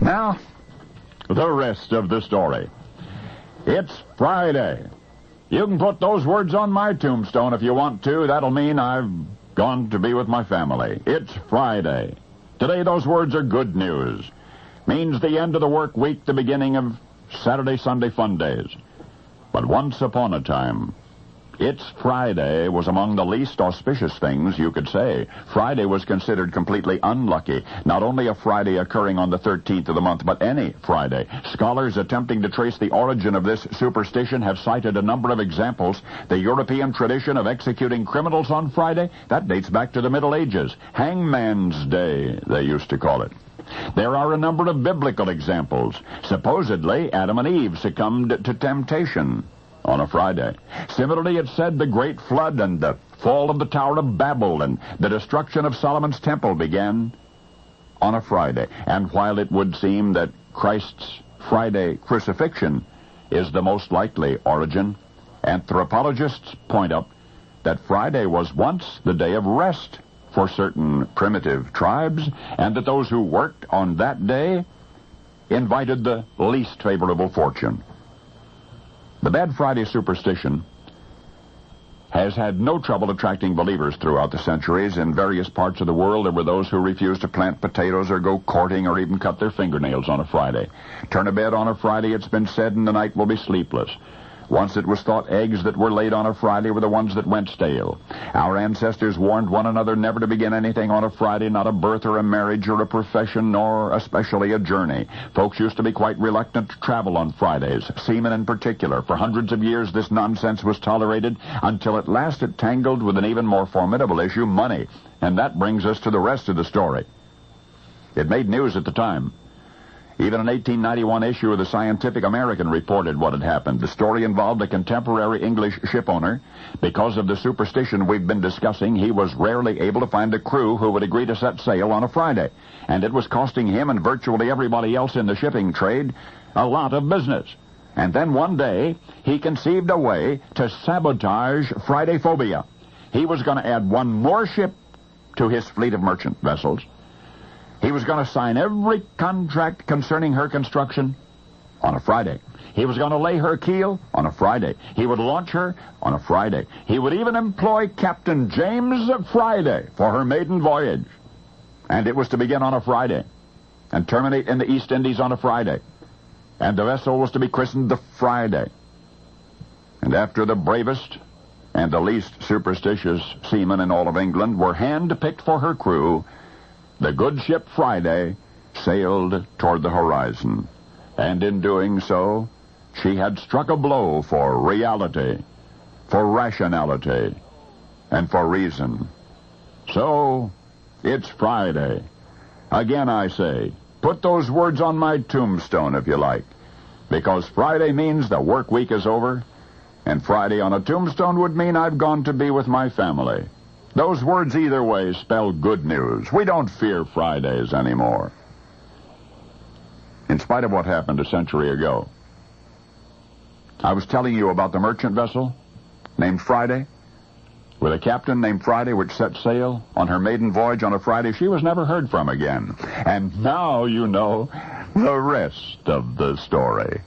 Now, the rest of the story. It's Friday. You can put those words on my tombstone if you want to. That'll mean I've gone to be with my family. It's Friday. Today, those words are good news. Means the end of the work week, the beginning of Saturday, Sunday fun days. But once upon a time, It's Friday was among the least auspicious things you could say. Friday was considered completely unlucky. Not only a Friday occurring on the 13th of the month, but any Friday. Scholars attempting to trace the origin of this superstition have cited a number of examples. The European tradition of executing criminals on Friday, that dates back to the Middle Ages. Hangman's Day, they used to call it. There are a number of biblical examples. Supposedly, Adam and Eve succumbed to temptation on a Friday. Similarly, it's said the Great Flood and the fall of the Tower of Babel and the destruction of Solomon's Temple began on a Friday. And while it would seem that Christ's Friday crucifixion is the most likely origin, anthropologists point out that Friday was once the day of rest for certain primitive tribes, and that those who worked on that day invited the least favorable fortune. The Bad Friday superstition has had no trouble attracting believers throughout the centuries. In various parts of the world, there were those who refused to plant potatoes or go courting or even cut their fingernails on a Friday. Turn a bed on a Friday, it's been said, and the night will be sleepless. Once it was thought eggs that were laid on a Friday were the ones that went stale. Our ancestors warned one another never to begin anything on a Friday, not a birth or a marriage or a profession, nor especially a journey. Folks used to be quite reluctant to travel on Fridays, seamen in particular. For hundreds of years, this nonsense was tolerated until at last it tangled with an even more formidable issue, money. And that brings us to the rest of the story. It made news at the time. Even an 1891 issue of the Scientific American reported what had happened. The story involved a contemporary English ship owner. Because of the superstition we've been discussing, he was rarely able to find a crew who would agree to set sail on a Friday. And it was costing him and virtually everybody else in the shipping trade a lot of business. And then one day, he conceived a way to sabotage Friday phobia. He was going to add one more ship to his fleet of merchant vessels. He was going to sign every contract concerning her construction on a Friday. He was going to lay her keel on a Friday. He would launch her on a Friday. He would even employ Captain James Friday for her maiden voyage. And it was to begin on a Friday and terminate in the East Indies on a Friday. And the vessel was to be christened the Friday. And after the bravest and the least superstitious seamen in all of England were hand-picked for her crew, the good ship Friday sailed toward the horizon, and in doing so, she had struck a blow for reality, for rationality, and for reason. So, it's Friday. Again, I say, put those words on my tombstone if you like, because Friday means the work week is over, and Friday on a tombstone would mean I've gone to be with my family. Those words either way spell good news. We don't fear Fridays anymore. In spite of what happened a century ago, I was telling you about the merchant vessel named Friday, with a captain named Friday which set sail on her maiden voyage on a Friday. She was never heard from again. And now you know the rest of the story.